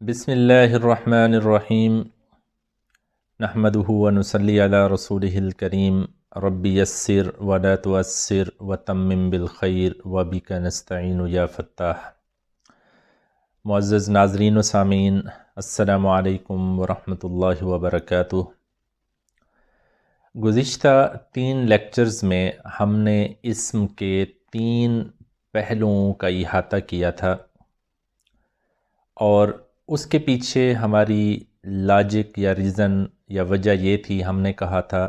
بسم اللہ الرحمن الرحیم نحمدہ ونصلی علی رسولہ الکریم رب یسر ولا تعسر وتمم بالخیر وبک نستعین یا فتاح۔ معزز ناظرین و سامعین، السلام علیکم ورحمۃ اللہ وبرکاتہ۔ گزشتہ 3 لیکچرز میں ہم نے اسم کے 3 پہلوؤں کا احاطہ کیا تھا، اور اس کے پیچھے ہماری لاجک یا ریزن یا وجہ یہ تھی، ہم نے کہا تھا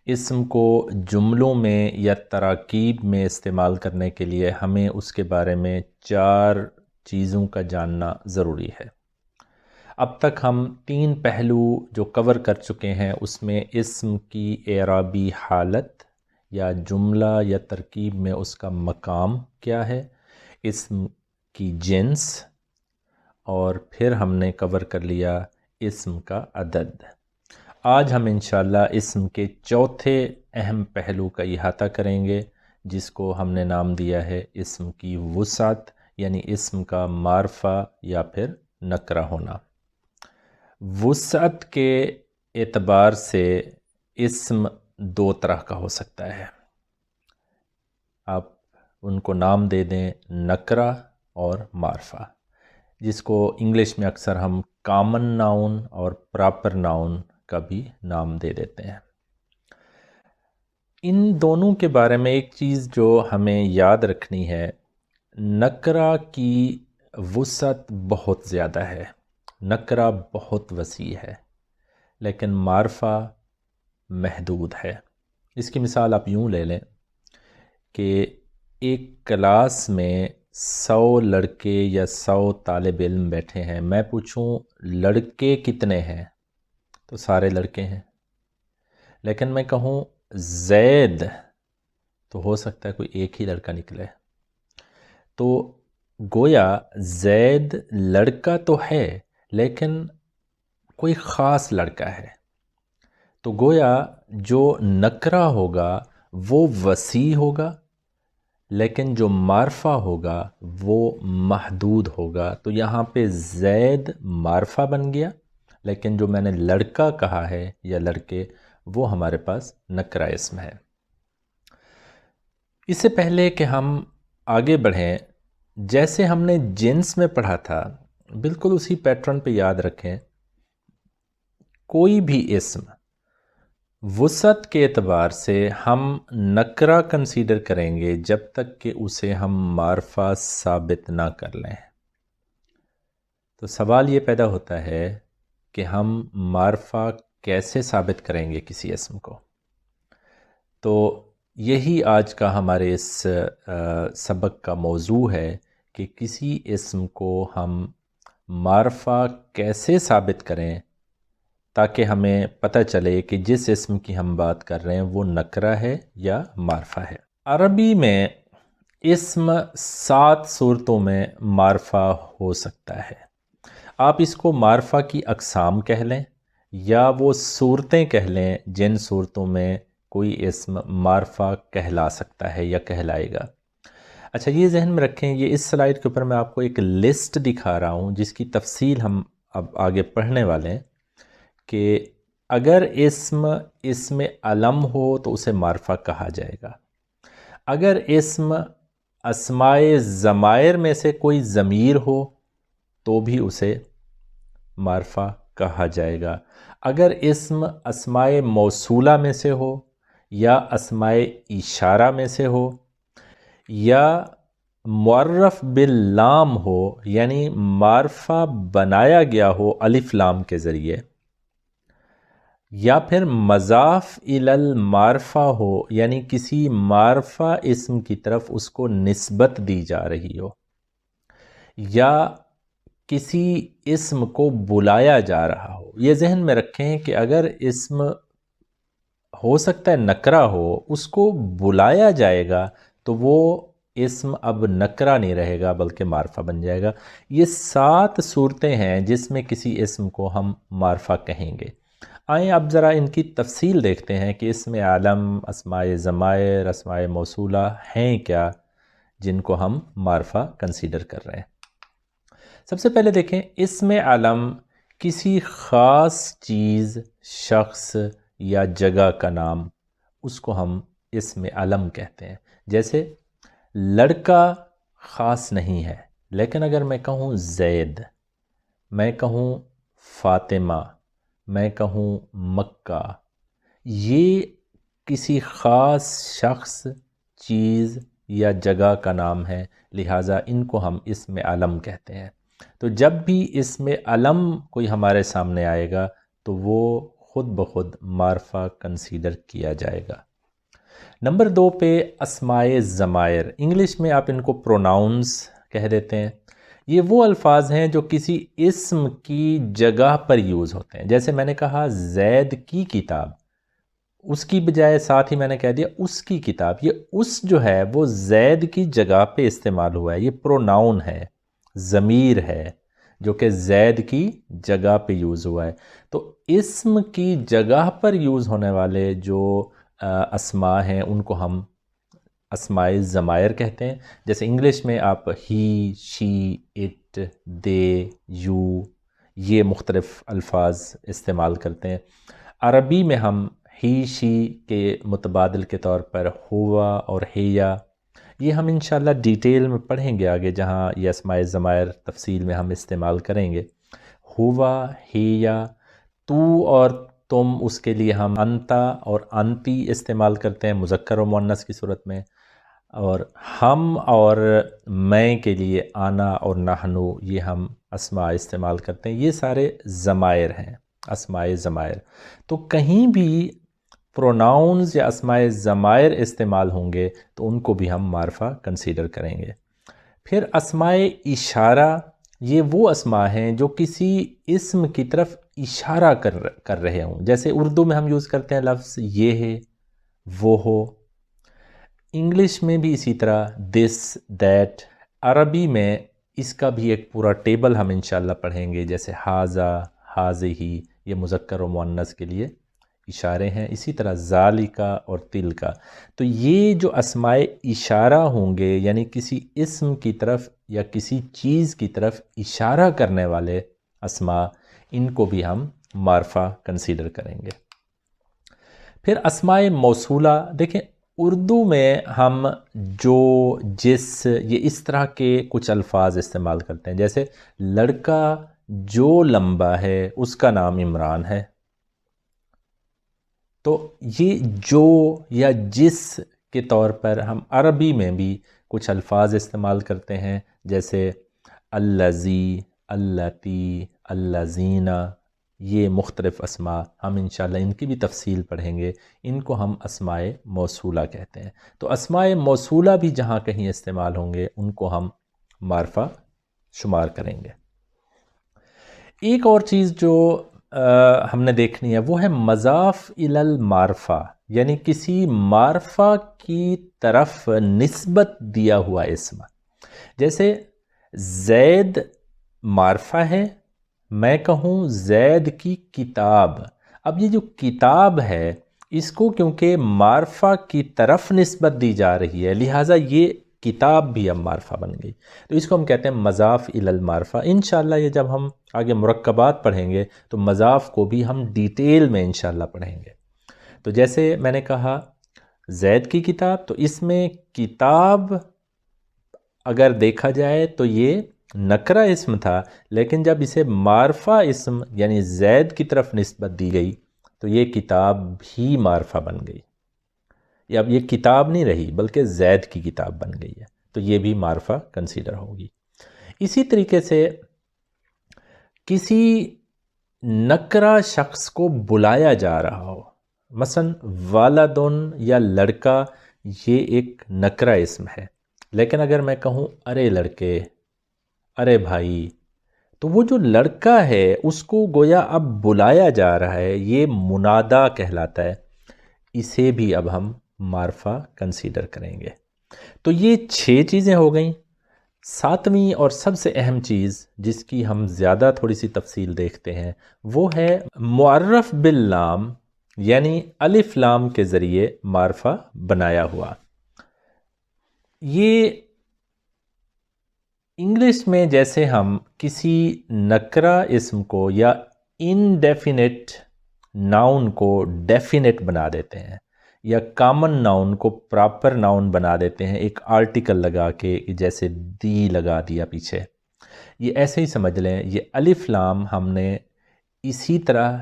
اسم کو جملوں میں یا تراکیب میں استعمال کرنے کے لیے ہمیں اس کے بارے میں 4 چیزوں کا جاننا ضروری ہے۔ اب تک ہم 3 پہلو جو کور کر چکے ہیں، اس میں اسم کی اعرابی حالت یا جملہ یا ترکیب میں اس کا مقام کیا ہے، اسم کی جنس، اور پھر ہم نے کور کر لیا اسم کا عدد۔ آج ہم انشاءاللہ اسم کے چوتھے اہم پہلو کا احاطہ کریں گے، جس کو ہم نے نام دیا ہے اسم کی وسعت، یعنی اسم کا معرفہ یا پھر نکرہ ہونا۔ وسعت کے اعتبار سے اسم 2 طرح کا ہو سکتا ہے، آپ ان کو نام دے دیں نکرہ اور معرفہ، جس کو انگلش میں اکثر ہم کامن ناؤن اور پراپر ناؤن کا بھی نام دے دیتے ہیں۔ ان دونوں کے بارے میں ایک چیز جو ہمیں یاد رکھنی ہے، نکرہ کی وسعت بہت زیادہ ہے، نکرہ بہت وسیع ہے، لیکن معرفہ محدود ہے۔ اس کی مثال آپ یوں لے لیں کہ ایک کلاس میں 100 لڑکے یا 100 طالب علم بیٹھے ہیں، میں پوچھوں لڑکے کتنے ہیں تو سارے لڑکے ہیں، لیکن میں کہوں زید تو ہو سکتا ہے کوئی ایک ہی لڑکا نکلے، تو گویا زید لڑکا تو ہے لیکن کوئی خاص لڑکا ہے، تو گویا جو نکرہ ہوگا وہ وسیع ہوگا، لیکن جو معرفہ ہوگا وہ محدود ہوگا۔ تو یہاں پہ زید معرفہ بن گیا، لیکن جو میں نے لڑکا کہا ہے یا لڑکے، وہ ہمارے پاس نکرہ اسم ہے۔ اس سے پہلے کہ ہم آگے بڑھیں، جیسے ہم نے جنس میں پڑھا تھا، بالکل اسی پیٹرن پہ یاد رکھیں، کوئی بھی اسم وسعت کے اعتبار سے ہم نکرہ کنسیڈر کریں گے جب تک کہ اسے ہم معرفہ ثابت نہ کر لیں۔ تو سوال یہ پیدا ہوتا ہے کہ ہم معرفہ کیسے ثابت کریں گے کسی اسم کو؟ تو یہی آج کا ہمارے اس سبق کا موضوع ہے کہ کسی اسم کو ہم معرفہ کیسے ثابت کریں تاکہ ہمیں پتہ چلے کہ جس اسم کی ہم بات کر رہے ہیں وہ نکرہ ہے یا معرفہ ہے۔ عربی میں اسم 7 صورتوں میں معرفہ ہو سکتا ہے۔ آپ اس کو معرفہ کی اقسام کہہ لیں یا وہ صورتیں کہہ لیں جن صورتوں میں کوئی اسم معرفہ کہلا سکتا ہے یا کہلائے گا۔ اچھا، یہ ذہن میں رکھیں، یہ اس سلائیڈ کے اوپر میں آپ کو ایک لسٹ دکھا رہا ہوں جس کی تفصیل ہم اب آگے پڑھنے والے ہیں، کہ اگر اسم علم ہو تو اسے معرفہ کہا جائے گا، اگر اسم اسمائے ضمائر میں سے کوئی ضمیر ہو تو بھی اسے معرفہ کہا جائے گا، اگر اسم اسمائے موصولہ میں سے ہو یا اسمائے اشارہ میں سے ہو یا معرف باللام ہو، یعنی معرفہ بنایا گیا ہو الف لام کے ذریعے، یا پھر مضاف الی المعرفہ ہو، یعنی کسی معرفہ اسم کی طرف اس کو نسبت دی جا رہی ہو، یا کسی اسم کو بلایا جا رہا ہو۔ یہ ذہن میں رکھیں کہ اگر اسم ہو سکتا ہے نکرہ ہو، اس کو بلایا جائے گا تو وہ اسم اب نکرہ نہیں رہے گا بلکہ معرفہ بن جائے گا۔ یہ 7 صورتیں ہیں جس میں کسی اسم کو ہم معرفہ کہیں گے۔ آئیں اب ذرا ان کی تفصیل دیکھتے ہیں کہ اسم علم، اسمائے ضمائر، اسمائے موصولہ ہیں کیا جن کو ہم معرفہ کنسیڈر کر رہے ہیں۔ سب سے پہلے دیکھیں اسم علم کسی خاص چیز، شخص یا جگہ کا نام، اس کو ہم اسم علم کہتے ہیں۔ جیسے لڑکا خاص نہیں ہے، لیکن اگر میں کہوں زید، میں کہوں فاطمہ، میں کہوں مکہ، یہ کسی خاص شخص، چیز یا جگہ کا نام ہے، لہٰذا ان کو ہم اسم علم کہتے ہیں۔ تو جب بھی اسم علم کوئی ہمارے سامنے آئے گا تو وہ خود بخود معرفہ کنسیڈر کیا جائے گا۔ نمبر 2 پہ اسمائے ضمائر، انگلش میں آپ ان کو پروناؤنس کہہ دیتے ہیں۔ یہ وہ الفاظ ہیں جو کسی اسم کی جگہ پر یوز ہوتے ہیں۔ جیسے میں نے کہا زید کی کتاب، اس کی بجائے ساتھ ہی میں نے کہہ دیا اس کی کتاب، یہ اس جو ہے وہ زید کی جگہ پہ استعمال ہوا ہے، یہ پروناؤن ہے، ضمیر ہے جو کہ زید کی جگہ پہ یوز ہوا ہے۔ تو اسم کی جگہ پر یوز ہونے والے جو اسماء ہیں ان کو ہم اسمائے ضمائر کہتے ہیں۔ جیسے انگلش میں آپ ہی، شی، اٹ، دے، یو، یہ مختلف الفاظ استعمال کرتے ہیں۔ عربی میں ہم ہی، شی کے متبادل کے طور پر ہوا اور ہیا، یہ ہم انشاءاللہ ڈیٹیل میں پڑھیں گے آگے، جہاں یہ اسمائے ضمائر تفصیل میں ہم استعمال کریں گے۔ ہوا، ہیا، تو اور تم، اس کے لیے ہم انتا اور انتی استعمال کرتے ہیں مذکر و مؤنث کی صورت میں، اور ہم اور میں کے لیے آنا اور نحنو، یہ ہم اسماء استعمال کرتے ہیں۔ یہ سارے ضمائر ہیں، اسمائے ضمائر۔ تو کہیں بھی پروناؤنز یا اسمائے ضمائر استعمال ہوں گے تو ان کو بھی ہم معرفہ کنسیڈر کریں گے۔ پھر اسمائے اشارہ، یہ وہ اسماء ہیں جو کسی اسم کی طرف اشارہ کر رہے ہوں۔ جیسے اردو میں ہم یوز کرتے ہیں لفظ یہ ہے، وہ ہو، انگلش میں بھی اسی طرح دس، دیٹ، عربی میں اس کا بھی ایک پورا ٹیبل ہم انشاءاللہ پڑھیں گے، جیسے ہاذا، ہاذہی، یہ مذکر و مؤنث کے لیے اشارے ہیں، اسی طرح ذالکا اور تلکا۔ تو یہ جو اسمائے اشارہ ہوں گے، یعنی کسی اسم کی طرف یا کسی چیز کی طرف اشارہ کرنے والے اسماء، ان کو بھی ہم معرفہ کنسیڈر کریں گے۔ پھر اسمائے موصولہ، دیکھیں اردو میں ہم جو، جس، یہ اس طرح کے کچھ الفاظ استعمال کرتے ہیں۔ جیسے لڑکا جو لمبا ہے اس کا نام عمران ہے، تو یہ جو یا جس کے طور پر ہم عربی میں بھی کچھ الفاظ استعمال کرتے ہیں، جیسے الذی، اللاتی، اللذین، یہ مختلف اسماء ہم انشاءاللہ ان کی بھی تفصیل پڑھیں گے، ان کو ہم اسمائے موصولہ کہتے ہیں۔ تو اسمائے موصولہ بھی جہاں کہیں استعمال ہوں گے ان کو ہم معرفہ شمار کریں گے۔ ایک اور چیز جو ہم نے دیکھنی ہے وہ ہے مضاف الی المعرفہ، یعنی کسی معرفہ کی طرف نسبت دیا ہوا اسم۔ جیسے زید معرفہ ہے، میں کہوں زید کی کتاب، اب یہ جو کتاب ہے اس کو کیونکہ معرفہ کی طرف نسبت دی جا رہی ہے، لہٰذا یہ کتاب بھی اب معرفہ بن گئی، تو اس کو ہم کہتے ہیں مضاف الی المعرفہ۔ انشاءاللہ یہ جب ہم آگے مرکبات پڑھیں گے تو مضاف کو بھی ہم ڈیٹیل میں انشاءاللہ پڑھیں گے۔ تو جیسے میں نے کہا زید کی کتاب، تو اس میں کتاب اگر دیکھا جائے تو یہ نکرہ اسم تھا، لیکن جب اسے معرفہ اسم یعنی زید کی طرف نسبت دی گئی تو یہ کتاب بھی معرفہ بن گئی، یا اب یہ کتاب نہیں رہی بلکہ زید کی کتاب بن گئی ہے، تو یہ بھی معرفہ کنسیڈر ہوگی۔ اسی طریقے سے کسی نکرہ شخص کو بلایا جا رہا ہو، مثلا والدن یا لڑکا، یہ ایک نکرہ اسم ہے، لیکن اگر میں کہوں ارے لڑکے، ارے بھائی، تو وہ جو لڑکا ہے اس کو گویا اب بلایا جا رہا ہے، یہ منادا کہلاتا ہے، اسے بھی اب ہم معرفہ کنسیڈر کریں گے۔ تو یہ 6 چیزیں ہو گئیں۔ 7ویں اور سب سے اہم چیز جس کی ہم زیادہ تھوڑی سی تفصیل دیکھتے ہیں وہ ہے معرف باللام، یعنی الف لام کے ذریعے معرفہ بنایا ہوا۔ یہ انگلش میں جیسے ہم کسی نکرہ اسم کو یا انڈیفینٹ ناؤن کو ڈیفینٹ بنا دیتے ہیں، یا کامن ناؤن کو پراپر ناؤن بنا دیتے ہیں ایک آرٹیکل لگا کے، جیسے دی لگا دیا پیچھے، یہ ایسے ہی سمجھ لیں یہ الف لام ہم نے اسی طرح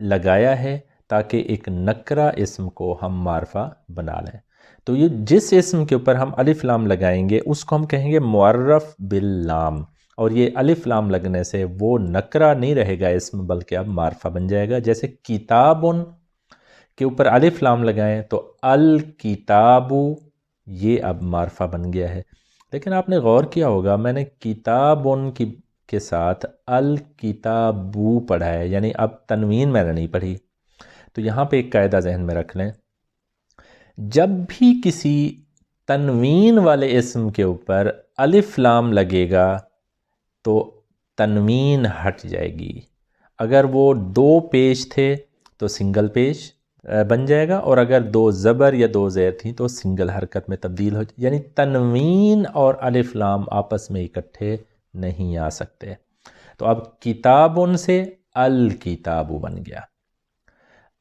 لگایا ہے تاکہ ایک نکرہ اسم کو ہم معرفہ بنا لیں۔ تو یہ جس اسم کے اوپر ہم الف لام لگائیں گے اس کو ہم کہیں گے معرف باللام، اور یہ الف لام لگنے سے وہ نکرہ نہیں رہے گا اسم، بلکہ اب معرفہ بن جائے گا۔ جیسے کتابن کے اوپر الف لام لگائیں تو الکتابو، یہ اب معرفہ بن گیا ہے۔ لیکن آپ نے غور کیا ہوگا میں نے کتابن کے ساتھ الکتابو پڑھا ہے، یعنی اب تنوین میں نے نہیں پڑھی۔ تو یہاں پہ ایک قاعدہ ذہن میں رکھ لیں، جب بھی کسی تنوین والے اسم کے اوپر الف لام لگے گا تو تنوین ہٹ جائے گی۔ اگر وہ دو پیش تھے تو سنگل پیش بن جائے گا، اور اگر دو زبر یا دو زیر تھیں تو سنگل حرکت میں تبدیل ہو جائے، یعنی تنوین اور الف لام آپس میں اکٹھے نہیں آ سکتے۔ تو اب کتابن سے الکتابو بن گیا۔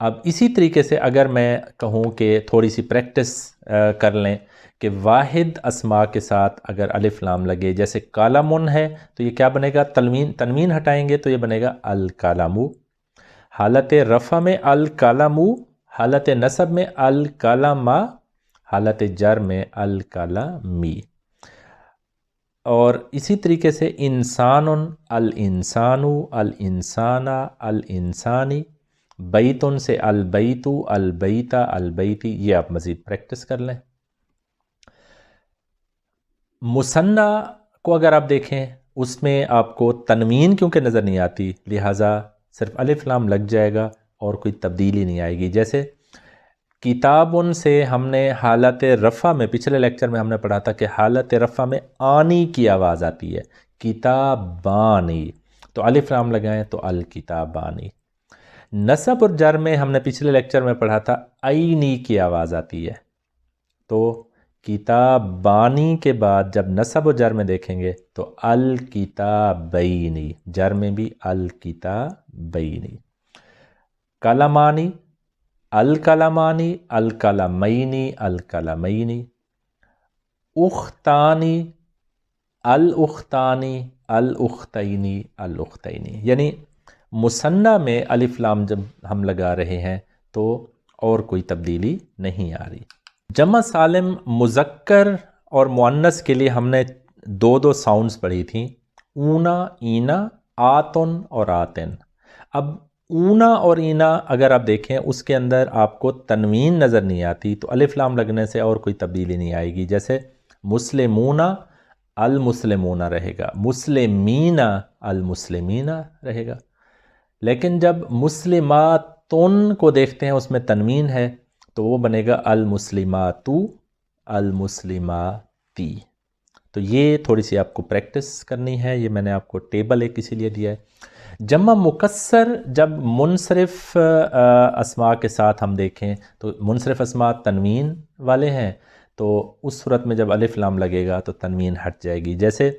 اب اسی طریقے سے اگر میں کہوں کہ تھوڑی سی پریکٹس کر لیں کہ واحد اسماء کے ساتھ اگر الف لام لگے، جیسے کالمن ہے تو یہ کیا بنے گا، تنوین ہٹائیں گے تو یہ بنے گا الکالمو۔ حالت رفع میں الکالمو، حالت نصب میں الکالما، حالت جر میں الکالمی۔ اور اسی طریقے سے انسان، الانسانو، الانسانا، الانسانی، بیتن سے البیتو، البیتا، البیتی، یہ آپ مزید پریکٹس کر لیں۔ مثنیٰ کو اگر آپ دیکھیں اس میں آپ کو تنوین کیونکہ نظر نہیں آتی، لہٰذا صرف الف لام لگ جائے گا اور کوئی تبدیلی نہیں آئے گی۔ جیسے کتابن سے ہم نے حالت رفع میں، پچھلے لیکچر میں ہم نے پڑھا تھا کہ حالت رفع میں آنی کی آواز آتی ہے، کتابانی، تو الف لام لگائیں تو الکتابانی۔ نصب اور جر میں ہم نے پچھلے لیکچر میں پڑھا تھا عینی کی آواز آتی ہے، تو کتابانی کے بعد جب نصب و جر میں دیکھیں گے تو الکتابینی، جر میں بھی الکتابینی۔ کلمانی، الکلمانی، الکلمینی، الکلمینی۔ اختانی، الاختانی، الاختینی، الاختینی۔ یعنی مثنیٰ میں الف لام جب ہم لگا رہے ہیں تو اور کوئی تبدیلی نہیں آ رہی۔ جمع سالم مذکر اور مؤنث کے لیے ہم نے دو ساؤنڈز پڑھی تھیں، اونا، اینا، آتن اور آتن۔ اب اونا اور اینا اگر آپ دیکھیں اس کے اندر آپ کو تنوین نظر نہیں آتی تو الف لام لگنے سے اور کوئی تبدیلی نہیں آئے گی۔ جیسے مسلمونا، المسلمونا رہے گا، مسلمینا، المسلمینا رہے گا۔ لیکن جب مسلماتن کو دیکھتے ہیں اس میں تنوین ہے تو وہ بنے گا المسلماتو، المسلماتی۔ تو یہ تھوڑی سی آپ کو پریکٹس کرنی ہے، یہ میں نے آپ کو ٹیبل ایک اسی لیے دیا ہے۔ جمع مکسر جب منصرف اسماء کے ساتھ ہم دیکھیں تو منصرف اسماء تنوین والے ہیں، تو اس صورت میں جب الف لام لگے گا تو تنوین ہٹ جائے گی۔ جیسے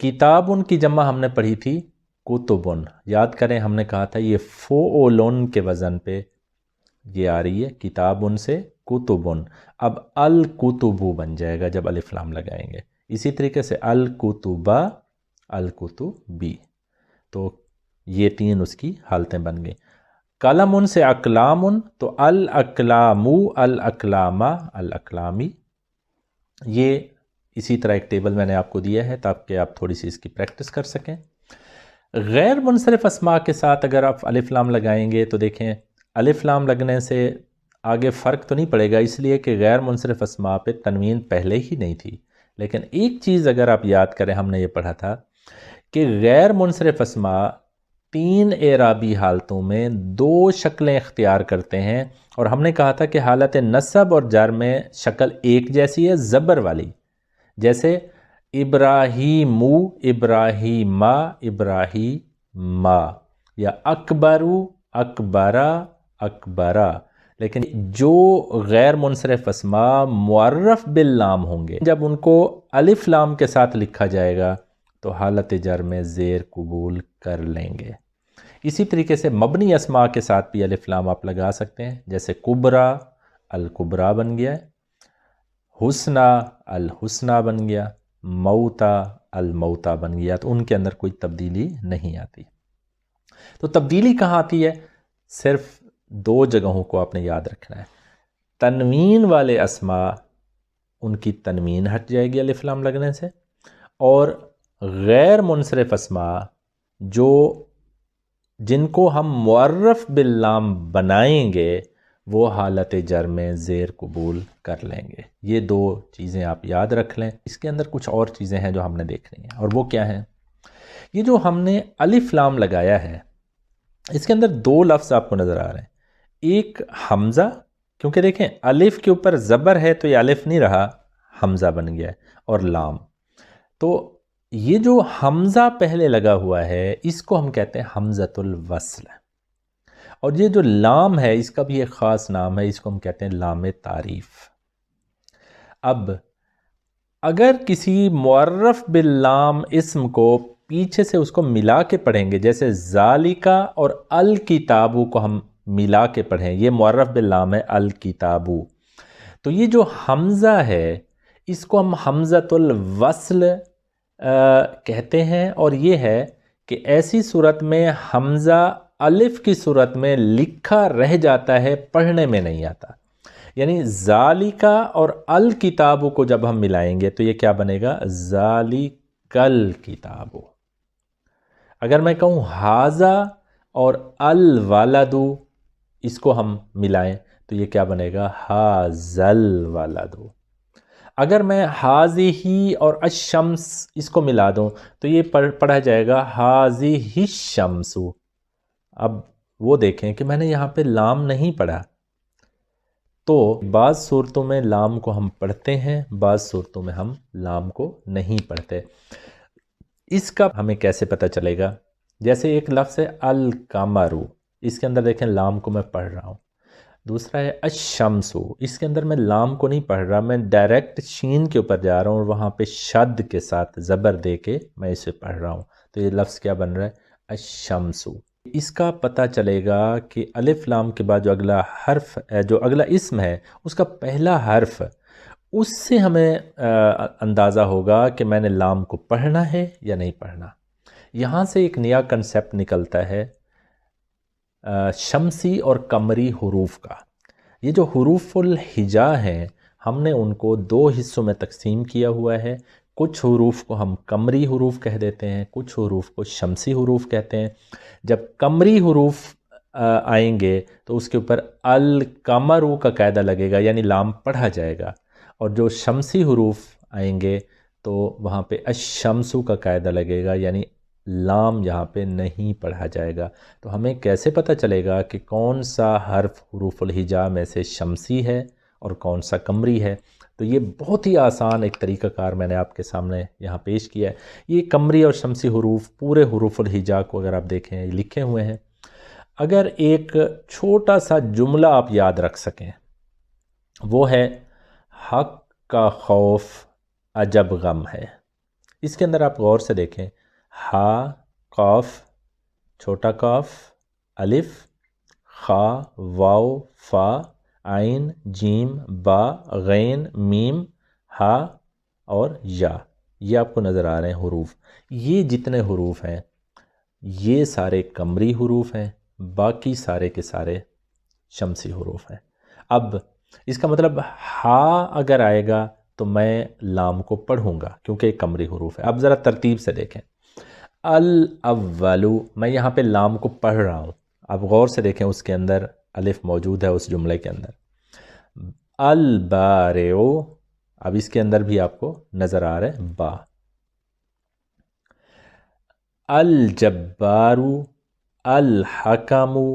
کتابن کی جمع ہم نے پڑھی تھی کتبن، یاد کریں ہم نے کہا تھا یہ فعولن کے وزن پہ یہ آ رہی ہے، کتابن سے کتبن، اب الکتبو بن جائے گا جب الف لام لگائیں گے۔ اسی طریقے سے الکتبہ، الکتبی، تو یہ تین اس کی حالتیں بن گئیں۔ قلم سے اقلامن تو الاقلامو، الاقلامہ، الاقلامی۔ یہ اسی طرح ایک ٹیبل میں نے آپ کو دیا ہے تاکہ آپ تھوڑی سی اس کی پریکٹس کر سکیں۔ غیر منصرف اسماء کے ساتھ اگر آپ الف لام لگائیں گے تو دیکھیں الف لام لگنے سے آگے فرق تو نہیں پڑے گا، اس لیے کہ غیر منصرف اسماء پہ تنوین پہلے ہی نہیں تھی۔ لیکن ایک چیز اگر آپ یاد کریں، ہم نے یہ پڑھا تھا کہ غیر منصرف اسماء تین اعرابی حالتوں میں دو شکلیں اختیار کرتے ہیں، اور ہم نے کہا تھا کہ حالت نصب اور جر میں شکل ایک جیسی ہے، زبر والی، جیسے ابراہیمو، ابراہیما، ابراہیما، یا اکبرو، اکبرا، اکبرا۔ لیکن جو غیر منصرف اسما معرف باللام ہوں گے، جب ان کو الف لام کے ساتھ لکھا جائے گا تو حالت جر میں زیر قبول کر لیں گے۔ اسی طریقے سے مبنی اسما کے ساتھ بھی الف لام آپ لگا سکتے ہیں، جیسے کبرا الکبرا بن گیا، حسنا الحسنہ بن گیا، موتا الموتا بن گیا، تو ان کے اندر کوئی تبدیلی نہیں آتی۔ تو تبدیلی کہاں آتی ہے؟ صرف دو جگہوں کو آپ نے یاد رکھنا ہے۔ تنوین والے اسما ان کی تنوین ہٹ جائے گی الف لام لگنے سے، اور غیر منصرف اسما جن کو ہم معرف باللام بنائیں گے وہ حالت جر میں زیر قبول کر لیں گے۔ یہ دو چیزیں آپ یاد رکھ لیں۔ اس کے اندر کچھ اور چیزیں ہیں جو ہم نے دیکھنی ہیں، اور وہ کیا ہیں؟ یہ جو ہم نے الف لام لگایا ہے اس کے اندر دو لفظ آپ کو نظر آ رہے ہیں۔ ایک حمزہ، کیونکہ دیکھیں الف کے اوپر زبر ہے تو یہ الف نہیں رہا، حمزہ بن گیا ہے، اور لام۔ تو یہ جو حمزہ پہلے لگا ہوا ہے اس کو ہم کہتے ہیں حمزۃ الوصل، اور یہ جو لام ہے اس کا بھی ایک خاص نام ہے، اس کو ہم کہتے ہیں لام تعریف۔ اب اگر کسی معرف باللام اسم کو پیچھے سے اس کو ملا کے پڑھیں گے، جیسے ذالکا اور الکتابو کو ہم ملا کے پڑھیں، یہ معرف باللام ہے الکتابو، تو یہ جو حمزہ ہے اس کو ہم حمزۃ الوصل کہتے ہیں، اور یہ ہے کہ ایسی صورت میں حمزہ الف کی صورت میں لکھا رہ جاتا ہے، پڑھنے میں نہیں آتا۔ یعنی ذالکا اور الکتابو کو جب ہم ملائیں گے تو یہ کیا بنے گا؟ ذالکل کتابو۔ اگر میں کہوں حاذا اور الولدو، اس کو ہم ملائیں تو یہ کیا بنے گا؟ حاذل ولدو۔ اگر میں حاذی اور الشمس اس کو ملا دوں تو یہ پڑھا جائے گا حاذی الشمسو۔ اب وہ دیکھیں کہ میں نے یہاں پہ لام نہیں پڑھا، تو بعض صورتوں میں لام کو ہم پڑھتے ہیں، بعض صورتوں میں ہم لام کو نہیں پڑھتے۔ اس کا ہمیں کیسے پتہ چلے گا؟ جیسے ایک لفظ ہے القمرو، اس کے اندر دیکھیں لام کو میں پڑھ رہا ہوں۔ دوسرا ہے الشمسو، اس کے اندر میں لام کو نہیں پڑھ رہا، میں ڈائریکٹ شین کے اوپر جا رہا ہوں اور وہاں پہ شد کے ساتھ زبر دے کے میں اسے پڑھ رہا ہوں، تو یہ لفظ کیا بن رہا ہے؟ الشمسو۔ اس کا پتہ چلے گا کہ الف لام کے بعد جو اگلا حرف ہے، جو اگلا اسم ہے اس کا پہلا حرف، اس سے ہمیں اندازہ ہوگا کہ میں نے لام کو پڑھنا ہے یا نہیں پڑھنا۔ یہاں سے ایک نیا کنسیپٹ نکلتا ہے شمسی اور قمری حروف کا۔ یہ جو حروف الہجا ہیں ہم نے ان کو دو حصوں میں تقسیم کیا ہوا ہے، کچھ حروف کو ہم قمری حروف کہہ دیتے ہیں، کچھ حروف کو شمسی حروف کہتے ہیں۔ جب قمری حروف آئیں گے تو اس کے اوپر القمرو کا قاعدہ لگے گا، یعنی لام پڑھا جائے گا، اور جو شمسی حروف آئیں گے تو وہاں پہ الشمسو کا قاعدہ لگے گا، یعنی لام یہاں پہ نہیں پڑھا جائے گا۔ تو ہمیں کیسے پتہ چلے گا کہ کون سا حرف حروف الہجا میں سے شمسی ہے اور کون سا قمری ہے؟ تو یہ بہت ہی آسان ایک طریقہ کار میں نے آپ کے سامنے یہاں پیش کیا ہے۔ یہ قمری اور شمسی حروف پورے حروف الہجا کو اگر آپ دیکھیں لکھے ہوئے ہیں۔ اگر ایک چھوٹا سا جملہ آپ یاد رکھ سکیں، وہ ہے حق کا خوف عجب غم ہے۔ اس کے اندر آپ غور سے دیکھیں، ہا، قاف، چھوٹا قاف، الف، خا، واو، فا، عین، جیم، با، غین، میم، ہا اور یا، یہ آپ کو نظر آ رہے ہیں حروف۔ یہ جتنے حروف ہیں یہ سارے قمری حروف ہیں، باقی سارے کے سارے شمسی حروف ہیں۔ اب اس کا مطلب ہا اگر آئے گا تو میں لام کو پڑھوں گا کیونکہ ایک قمری حروف ہے۔ اب ذرا ترتیب سے دیکھیں، الاولو، میں یہاں پہ لام کو پڑھ رہا ہوں، اب غور سے دیکھیں اس کے اندر الف موجود ہے اس جملے کے اندر۔ البارعو، اب اس کے اندر بھی آپ کو نظر آ رہا ہے با۔ الجبارو، الحکمو،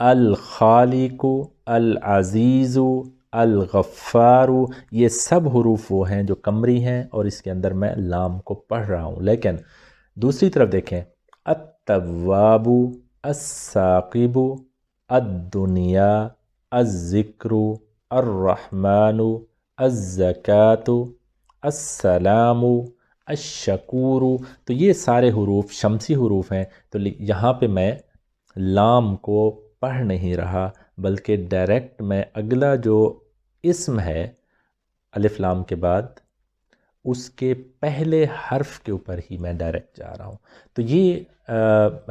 الخالقو، العزیزو، الغفارو، یہ سب حروف وہ ہیں جو قمری ہیں اور اس کے اندر میں لام کو پڑھ رہا ہوں۔ لیکن دوسری طرف دیکھیں، التوابو، الثاقبو، الدنیا، الذکر، الرحمن، الزکاۃ، السلام، الشکور۔ تو یہ سارے حروف شمسی حروف ہیں، تو یہاں پہ میں لام کو پڑھ نہیں رہا، بلکہ ڈائریکٹ میں اگلا جو اسم ہے الف لام کے بعد اس کے پہلے حرف کے اوپر ہی میں ڈائریکٹ جا رہا ہوں۔ تو یہ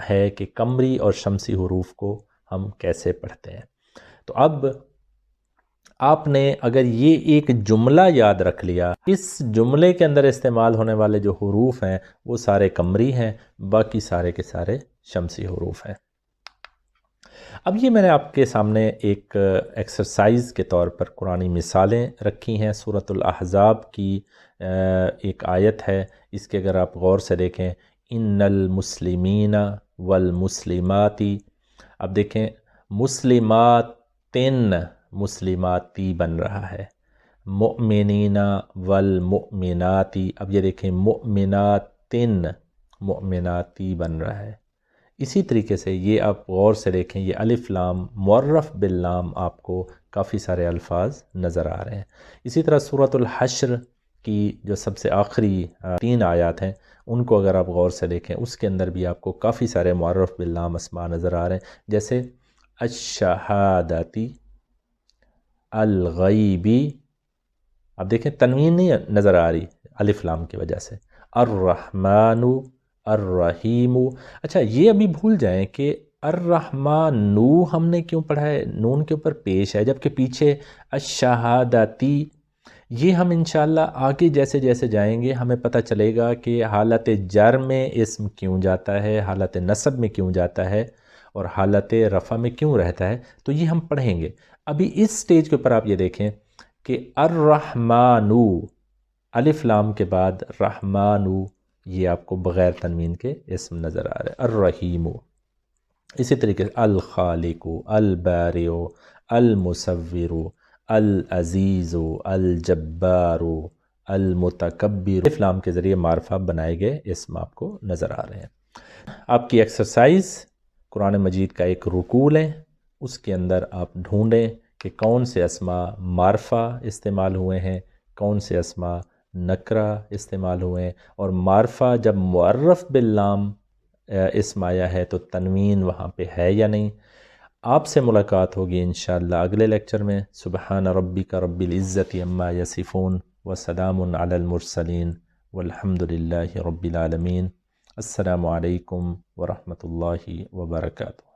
ہے کہ قمری اور شمسی حروف کو ہم کیسے پڑھتے ہیں۔ تو اب آپ نے اگر یہ ایک جملہ یاد رکھ لیا، اس جملے کے اندر استعمال ہونے والے جو حروف ہیں وہ سارے قمری ہیں، باقی سارے کے سارے شمسی حروف ہیں۔ اب یہ میں نے آپ کے سامنے ایک ایکسرسائز کے طور پر قرآنی مثالیں رکھی ہیں۔ سورۃ الاحزاب کی ایک آیت ہے، اس کے اگر آپ غور سے دیکھیں، ان المسلمین والمسلمات، اب دیکھیں مسلماتن، مسلماتی بن رہا ہے، مؤمنین والمؤمناتی، اب یہ دیکھیں مؤمناتن، مؤمناتی بن رہا ہے۔ اسی طریقے سے یہ آپ غور سے دیکھیں، یہ الف لام معرف باللام آپ کو کافی سارے الفاظ نظر آ رہے ہیں۔ اسی طرح سورۃ الحشر کی جو سب سے آخری 3 آیات ہیں ان کو اگر آپ غور سے دیکھیں، اس کے اندر بھی آپ کو کافی سارے معرف باللام اسماء نظر آ رہے ہیں، جیسے الشہادتی، الغیبی، اب دیکھیں تنوین نہیں نظر آ رہی الف لام کی وجہ سے، الرحمن، الرحیم۔ اچھا یہ ابھی بھول جائیں کہ الرحمن ہم نے کیوں پڑھا ہے، نون کے اوپر پیش ہے، جبکہ پیچھے الشہادتی۔ یہ ہم انشاءاللہ آگے جیسے جیسے جائیں گے ہمیں پتہ چلے گا کہ حالت جر میں اسم کیوں جاتا ہے، حالت نصب میں کیوں جاتا ہے، اور حالت رفع میں کیوں رہتا ہے، تو یہ ہم پڑھیں گے۔ ابھی اس سٹیج کے اوپر آپ یہ دیکھیں کہ الرحمن، الف لام کے بعد رحمان، یہ آپ کو بغیر تنوین کے اسم نظر آ رہا ہے، الرحیم۔ اسی طریقے سے الخالق، البارئ، المصور، العزیز، الجبار، المتکبر، الف لام کے ذریعے معرفہ بنائے گئے اسم آپ کو نظر آ رہے ہیں۔ آپ کی ایکسرسائز قرآن مجید کا ایک رکوع لیں، اس کے اندر آپ ڈھونڈیں کہ کون سے اسماء معرفہ استعمال ہوئے ہیں، کون سے اسماء نکرہ استعمال ہوئے ہیں، اور معرفہ جب معرف باللام اسم آیا ہے تو تنوین وہاں پہ ہے یا نہیں۔ آپ سے ملاقات ہوگی انشاءاللہ اگلے لیکچر میں۔ سبحان ربک رب العزت عما یصفون وسلام علی المرسلین والحمد للہ رب العالمین۔ السلام علیکم ورحمۃ اللہ وبرکاتہ۔